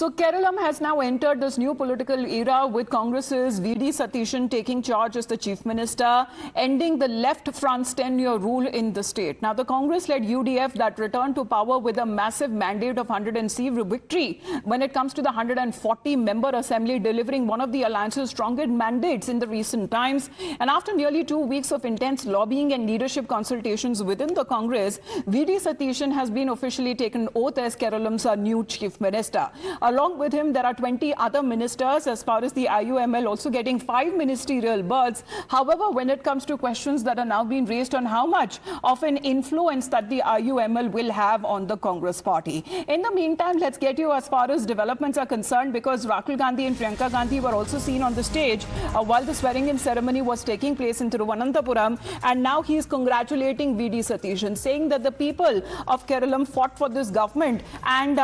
So Keralam has now entered this new political era with Congress's V.D. Satishan taking charge as the chief minister, ending the left front's tenure rule in the state. Now the Congress-led UDF that returned to power with a massive mandate of 100-seat victory when it comes to the 140-member assembly, delivering one of the alliance's strongest mandates in the recent times. And after nearly 2 weeks of intense lobbying and leadership consultations within the Congress, V.D. Satishan has been officially taken oath as Keralam's new chief minister. Along with him, there are 20 other ministers as far as the IUML also getting 5 ministerial berths. However, when it comes to questions that are now being raised on how much of an influence that the IUML will have on the Congress party. In the meantime, let's get you as far as developments are concerned, because Rahul Gandhi and Priyanka Gandhi were also seen on the stage while the swearing-in ceremony was taking place in Thiruvananthapuram. And now he is congratulating V.D. Satishan, saying that the people of Keralam fought for this government, and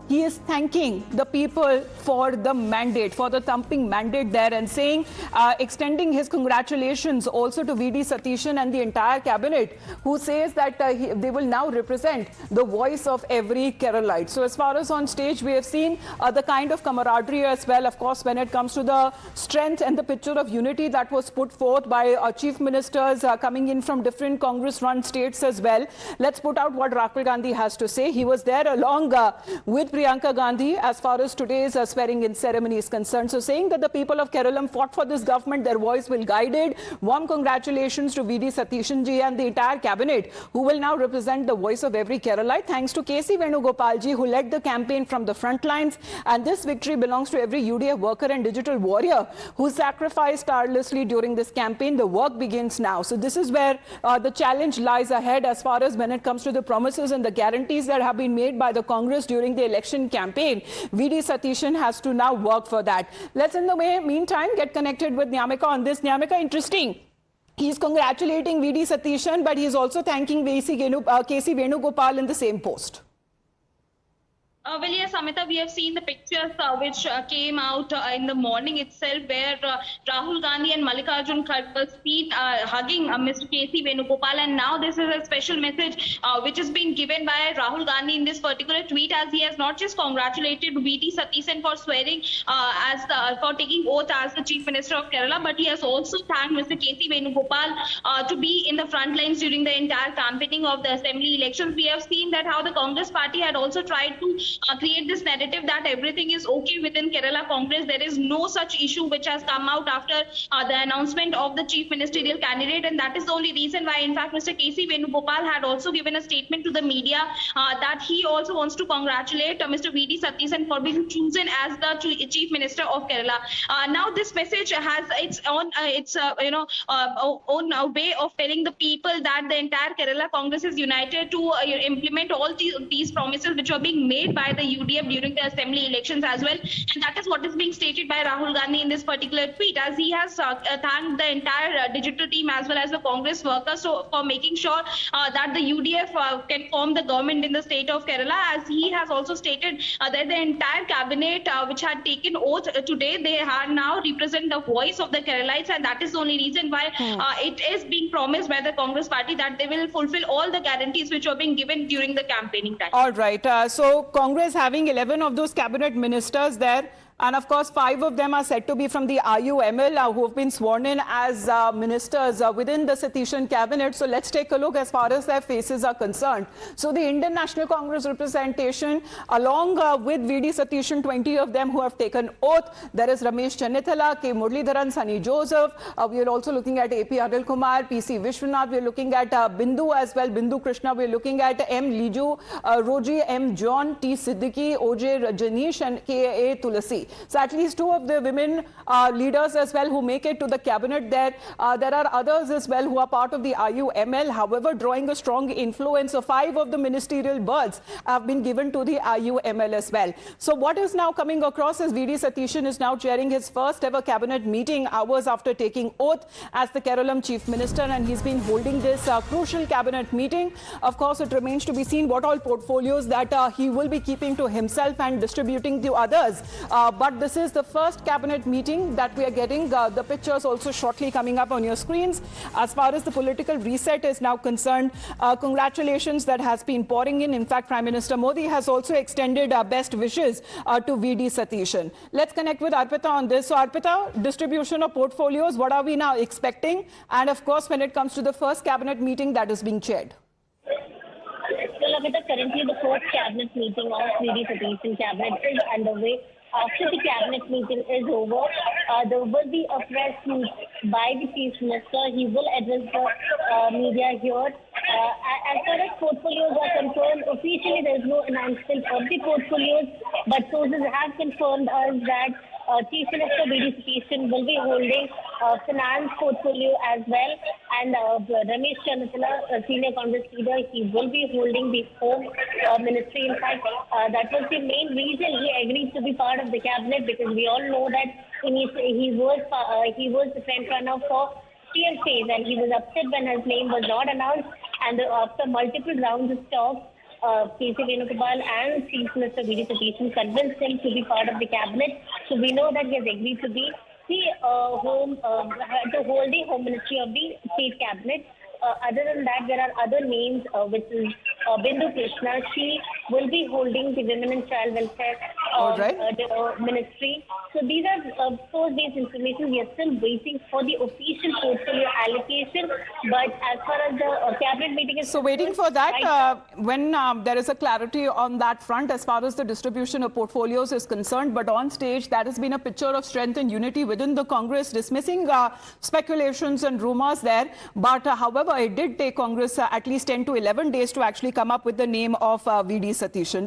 he is thanking the people for the mandate, for the thumping mandate there, and saying, extending his congratulations also to V.D. Satishan and the entire cabinet, who says that they will now represent the voice of every Keralite. So as far as on stage, we have seen the kind of camaraderie as well, of course, when it comes to the strength and the picture of unity that was put forth by chief ministers coming in from different Congress-run states as well. Let's put out what Rahul Gandhi has to say. He was there along with Priyanka Gandhi as far as today's swearing-in ceremony is concerned. So saying that the people of Keralam fought for this government, their voice will guide it. Warm congratulations to V.D. Satishan ji and the entire cabinet, who will now represent the voice of every Keralite. Thanks to K.C. Venugopal ji, who led the campaign from the front lines. And this victory belongs to every UDF worker and digital warrior who sacrificed tirelessly during this campaign. The work begins now. So this is where the challenge lies ahead as far as when it comes to the promises and the guarantees that have been made by the Congress during the election campaign. V.D. Satishan has to now work for that. Let's in the meantime get connected with Nyamika on this. Nyamika, interesting. He's congratulating V.D. Satishan, but he's also thanking K.C. Venugopal in the same post. Well, yes, Amita, we have seen the pictures which came out in the morning itself, where Rahul Gandhi and Mallikarjun Kharge were seen hugging Mr. K.C. Venugopal, and now this is a special message which has been given by Rahul Gandhi in this particular tweet, as he has not just congratulated V.D. Satishan for swearing for taking oath as the Chief Minister of Kerala, but he has also thanked Mr. K.C. Venugopal to be in the front lines during the entire campaigning of the assembly elections. We have seen that how the Congress party had also tried to create this narrative that everything is okay within Kerala Congress. There is no such issue which has come out after the announcement of the chief ministerial candidate, and that is the only reason why, in fact, Mr. K.C. Venugopal had also given a statement to the media that he also wants to congratulate Mr. V.D. Satishan for being chosen as the chief minister of Kerala. Now this message has its own own way of telling the people that the entire Kerala Congress is united to implement all these promises which are being made by the UDF during the assembly elections as well. And that is what is being stated by Rahul Gandhi in this particular tweet, as he has thanked the entire digital team as well as the Congress workers for making sure that the UDF can form the government in the state of Kerala. As he has also stated that the entire cabinet which had taken oath today, they are now represent the voice of the Keralites, and that is the only reason why it is being promised by the Congress party that they will fulfill all the guarantees which were being given during the campaigning time. All right. So Congress having 11 of those cabinet ministers there, and of course 5 of them are said to be from the IUML who have been sworn in as ministers within the Satishan cabinet. So let's take a look as far as their faces are concerned. So the Indian National Congress representation, along with V.D. Satishan, 20 of them who have taken oath. There is Ramesh Chennithala, K. Muralidharan, Sunny Joseph. We are also looking at A.P. Anil Kumar, P.C. Vishwanath. We are looking at Bindu as well, Bindu Krishna. We are looking at M. Liju, Roji M. John, T. Siddiqui, O.J. Rajneesh, and K.A. Tulasi. So at least 2 of the women leaders as well who make it to the cabinet there. There are others as well who are part of the IUML, however, drawing a strong influence. So 5 of the ministerial berths have been given to the IUML as well. So what is now coming across is V.D. Satishan is now chairing his first ever cabinet meeting hours after taking oath as the Keralam chief minister, and he's been holding this crucial cabinet meeting. Of course, it remains to be seen what all portfolios that he will be keeping to himself and distributing to others. but this is the first cabinet meeting that we are getting. The pictures also shortly coming up on your screens. As far as the political reset is now concerned, congratulations that has been pouring in. In fact, Prime Minister Modi has also extended best wishes to VD Satishan. Let's connect with Arpita on this. So Arpita, distribution of portfolios, what are we now expecting? And of course, when it comes to the first cabinet meeting that is being chaired. Well, Amita, currently the first cabinet meeting of VD Satishan cabinet is underway. After the cabinet meeting is over, there will be a press meet by the Chief Minister. He will address the media here. As far as portfolios are concerned, officially there is no announcement of the portfolios, but sources have confirmed us that Chief Minister VD Satishan will be holding finance portfolio as well, and Ramesh Channatala, senior Congress leader, he will be holding the home ministry. In fact, that was the main reason he agreed to be part of the cabinet, because we all know that he was the front runner for CM phase, and he was upset when his name was not announced. And after multiple rounds of talks, K.C. Venugopal and Chief Minister VD Satishan convinced him to be part of the cabinet. So we know that he has agreed to be the to hold the home ministry of the state cabinet. Other than that, there are other names, which is Bindu Krishna. She will be holding the Women and Child Welfare ministry. So these are source-based information. We are still waiting for the official portfolio allocation. But as far as the cabinet meeting is so waiting for that, when there is a clarity on that front as far as the distribution of portfolios is concerned. But on stage, that has been a picture of strength and unity within the Congress, dismissing speculations and rumors there. But however, it did take Congress at least 10 to 11 days to actually come up with the name of VD Satishan.